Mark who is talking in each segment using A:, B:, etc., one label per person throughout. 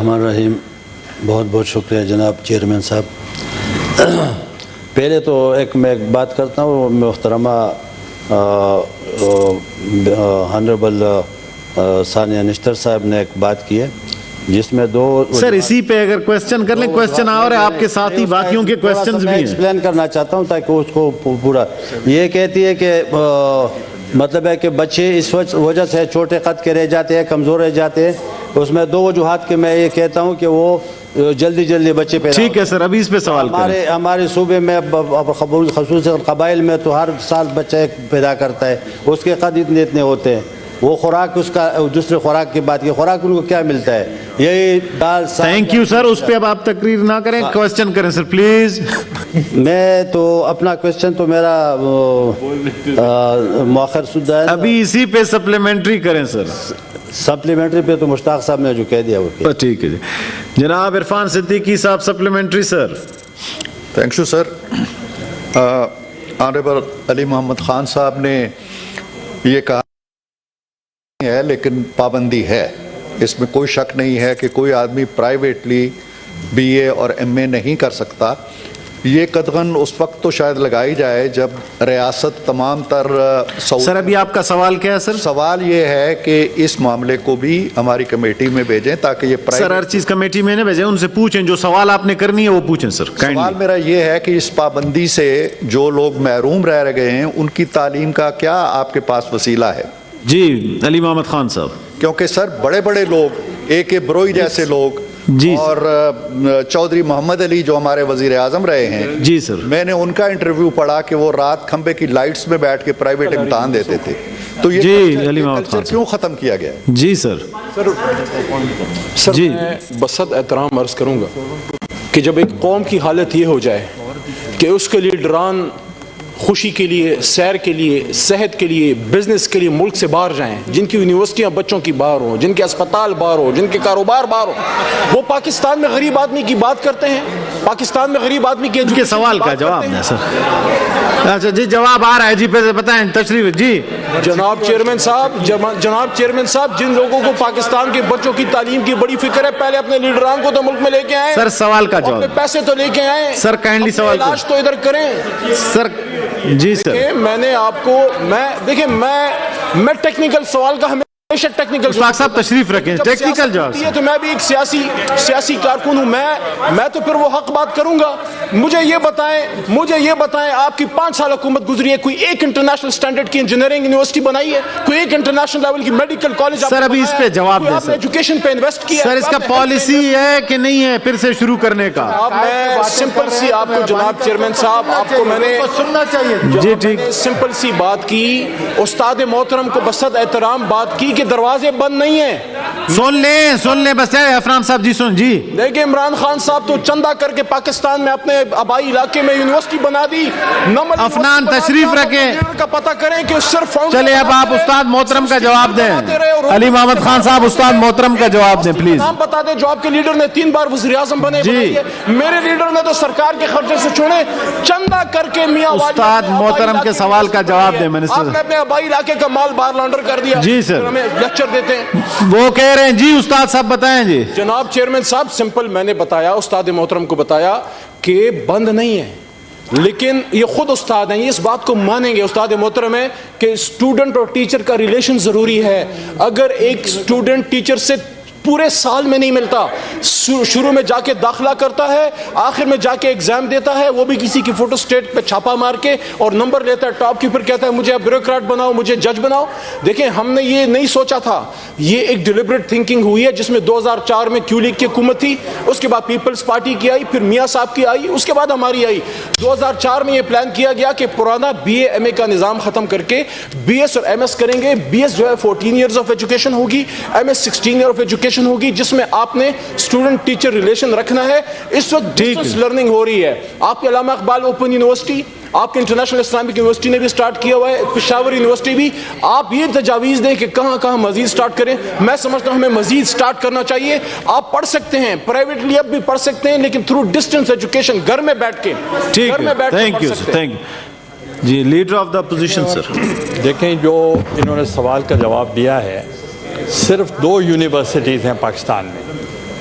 A: الرحمن الرحیم. بہت بہت شکریہ جناب چیئرمین صاحب. پہلے تو میں ایک بات کرتا ہوں. محترمہ ہانریبل ثانیہ نشتر صاحب نے ایک بات کی ہے جس میں دو
B: سر اسی پہ اگر کویسچن کر لیں. کویسچن اور ہے آپ کے ساتھ ہی باقیوں کے کویسچنز بھی ہیں.
A: ایکسپلین کرنا چاہتا ہوں تاکہ اس کو پورا. یہ کہتی ہے کہ مطلب ہے کہ بچے اس وجہ سے چھوٹے قد کے رہ جاتے ہیں, کمزور رہ جاتے ہیں. اس میں دو وجوہات کے میں یہ کہتا ہوں کہ وہ جلدی بچے پیدا.
B: ٹھیک ہے سر, ابھی اس پہ سوال کریں.
A: ہمارے صوبے میں خصوصاً قبائل میں تو ہر سال بچہ ایک پیدا کرتا ہے, اس کے قد اتنے ہوتے ہیں. وہ خوراک اس کا دوسرے خوراک کی بات کی, خوراک ان کو کیا ملتا ہے؟ یہی دال.
B: تھینک یو سر, اس پہ اب آپ تقریر نہ کریں, کویسچن کریں سر پلیز.
A: میں تو اپنا کویسچن تو میرا مؤخر شدہ ہے.
B: ابھی اسی پہ سپلیمنٹری کریں سر.
A: سپلیمنٹری پہ تو مشتاق صاحب نے جو کہہ دیا وہ
B: ٹھیک ہے جی. جناب عرفان صدیقی صاحب supplementary sir.
C: Thank you sir. Honourable Ali Muhammad Khan صاحب نے یہ کہا ہے لیکن پابندی ہے, اس میں کوئی شک نہیں ہے کہ کوئی آدمی پرائیویٹلی بی اے اور ایم اے نہیں کر سکتا. یہ قدغن اس وقت تو شاید لگائی جائے جب ریاست تمام تر
B: سر ابھی آپ کا سوال کیا ہے سر؟
C: سوال یہ ہے کہ اس معاملے کو بھی ہماری کمیٹی میں بھیجیں تاکہ یہ
B: سر ہر چیز کمیٹی میں نہ بھیجیں, ان سے پوچھیں جو سوال آپ نے کرنی ہے وہ پوچھیں سر.
C: سوال میرا یہ ہے کہ اس پابندی سے جو لوگ محروم رہ گئے ہیں ان کی تعلیم کا کیا آپ کے پاس وسیلہ ہے؟
B: جی علی محمد خان صاحب.
C: کیونکہ سر بڑے بڑے لوگ اے کے بروئی جیسے لوگ
B: جی
C: اور چودھری محمد علی جو ہمارے وزیر اعظم رہے ہیں,
B: جی سر,
C: میں نے ان کا انٹرویو پڑھا کہ وہ رات کھمبے کی لائٹس میں بیٹھ کے پرائیویٹ امتحان دیتے تھے. تو یہ
B: جی علی محمد خان
C: کیوں ختم کیا گیا؟
B: جی سر.
D: سر
B: جی
D: میں بصد احترام عرض کروں گا کہ جب ایک قوم کی حالت یہ ہو جائے کہ اس کے لیڈران خوشی کے لیے, سیر کے لیے, صحت کے لیے, بزنس کے لیے ملک سے باہر جائیں, جن کی یونیورسٹیاں بچوں کی باہر ہوں, جن کے اسپتال باہر ہوں, جن کے کاروبار باہر ہوں, وہ پاکستان میں غریب آدمی کی بات کرتے ہیں. پاکستان میں غریب آدمی کے
B: سوال کا جواب دیں سر. اچھا جی جواب آ رہا ہے, جی پہ بتائیں تشریف. جی
D: جناب چیئرمین صاحب, جن لوگوں کو پاکستان کے بچوں کی تعلیم کی بڑی فکر ہے, پہلے اپنے لیڈران کو تو ملک میں لے کے آئیں.
B: سر سوال کا جواب,
D: پیسے تو لے کے آئیں
B: سر. کائنڈلی سوال
D: علاج تو ادھر کریں
B: سر. جی سر,
D: میں نے آپ کو دیکھیں میں ٹیکنیکل سوال کا ہمیشہ ٹیکنیکل
B: استاد صاحب تشریف رکھیں. ٹیکنیکل جواب
D: تو میں بھی ایک سیاسی کارکن ہوں. میں تو پھر وہ حق بات کروں گا. مجھے یہ بتائیں آپ کی 5 سال حکومت گزری ہے, کوئی ایک انٹرنیشنل سٹینڈرڈ کی انجینئرنگ یونیورسٹی بنائی ہے؟ کوئی ایک انٹرنیشنل لیول کی میڈیکل کالج؟
B: سر ابھی اس پہ جواب دیں سر.
D: ایجوکیشن پہ انویسٹ کیا
B: سر, اس کا پالیسی ہے کہ نہیں ہے پھر سے شروع کرنے کا؟
D: میں سمپل سی آپ کو جناب چیئرمین صاحب, آپ کو میں نے
B: سننا چاہیے. جی ٹھیک,
D: سمپل سی بات کی, استاد محترم کو بصد احترام بات کی کہ دروازے بند نہیں ہیں.
B: سن لیں بس. عرفان صاحب جی سن. جی
D: دیکھیں عمران خان صاحب تو چندہ کر کے پاکستان میں اپنے آبائی علاقے میں یونیورسٹی بنا دی.
B: افنان تشریف رکھیں,
D: کا پتہ کریں کہ صرف.
B: چلے اب آپ استاد محترم کا جواب دیں. علی محمد خان صاحب استاد محترم کا جواب دیں پلیز.
D: نام بتا دیں جو آپ کے لیڈر نے 3 بار وزیر اعظم بنے.
B: جی
D: میرے لیڈر نے تو سرکار کے خرچے سے چھوڑے چندہ کر کے میاں
B: استاد محترم کے سوال کا جواب دیں. منسٹر
D: آپ نے اپنے آبائی علاقے کا مال باہر لانڈر کر دیا.
B: جی سر,
D: ہمیں لیکچر دیتے ہیں.
B: وہ کہہ رہے ہیں. جی استاد صاحب بتائیں. جی
D: جناب چیئرمین صاحب, سمپل میں نے بتایا, استاد محترم کو بتایا کہ بند نہیں ہے, لیکن یہ خود استاد ہیں, یہ اس بات کو مانیں گے, استاد محترم ہے کہ اسٹوڈنٹ اور ٹیچر کا ریلیشن ضروری ہے. اگر ایک اسٹوڈنٹ ٹیچر سے پورے سال میں نہیں ملتا, شروع میں جا کے داخلہ کرتا ہے, آخر میں جا کے ایگزام دیتا ہے, وہ بھی کسی کی فوٹو اسٹیٹ پہ چھاپا مار کے, اور نمبر لیتا ہے ٹاپ کی, پھر کہتا ہے مجھے بیوروکریٹ بناؤ, مجھے جج بناؤ. دیکھیں ہم نے یہ نہیں سوچا تھا, یہ ایک ڈیلیبریٹ تھنکنگ ہوئی ہے جس میں 2004 میں کیو لیگ کی حکومت تھی, اس کے بعد پیپلز پارٹی کی آئی, پھر میاں صاحب کی آئی, اس کے بعد ہماری آئی. 2004 میں یہ پلان کیا گیا کہ پرانا بی اے ایم اے کا نظام ختم کر کے بی ایس اور ایم ایس کریں گے. بی ایس جو ہے 14 ایئرز آف ایجوکیشن ہوگی, M S 16 year of education ہوگی, جس میں آپ نے اسٹوڈنٹ ٹیچر ریلیشن رکھنا ہے. اس وقت ڈسٹنس لرننگ ہو رہی ہے. آپ کے علامہ اقبال اوپن یونیورسٹی, آپ کے انٹرنیشنل اسلامک یونیورسٹی نے بھی سٹارٹ کیا ہوا ہے, پشاور یونیورسٹی بھی. آپ یہ تجاویز دیں کہ کہاں کہاں مزید سٹارٹ کریں. میں سمجھتا ہوں ہمیں مزید سٹارٹ کرنا چاہیے. آپ پڑھ سکتے ہیں پرائیویٹلی, اب بھی پڑھ سکتے ہیں, لیکن تھرو ڈسٹنس ایجوکیشن, گھر میں بیٹھ کے.
B: ٹھیک ہے, thank you sir. Thank you جی. Leader of the opposition sir.
E: دیکھیں جو انہوں نے سوال کا جواب دیا ہے, صرف 2 یونیورسٹیز ہیں پاکستان میں,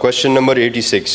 F: Question number 86.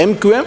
D: MQM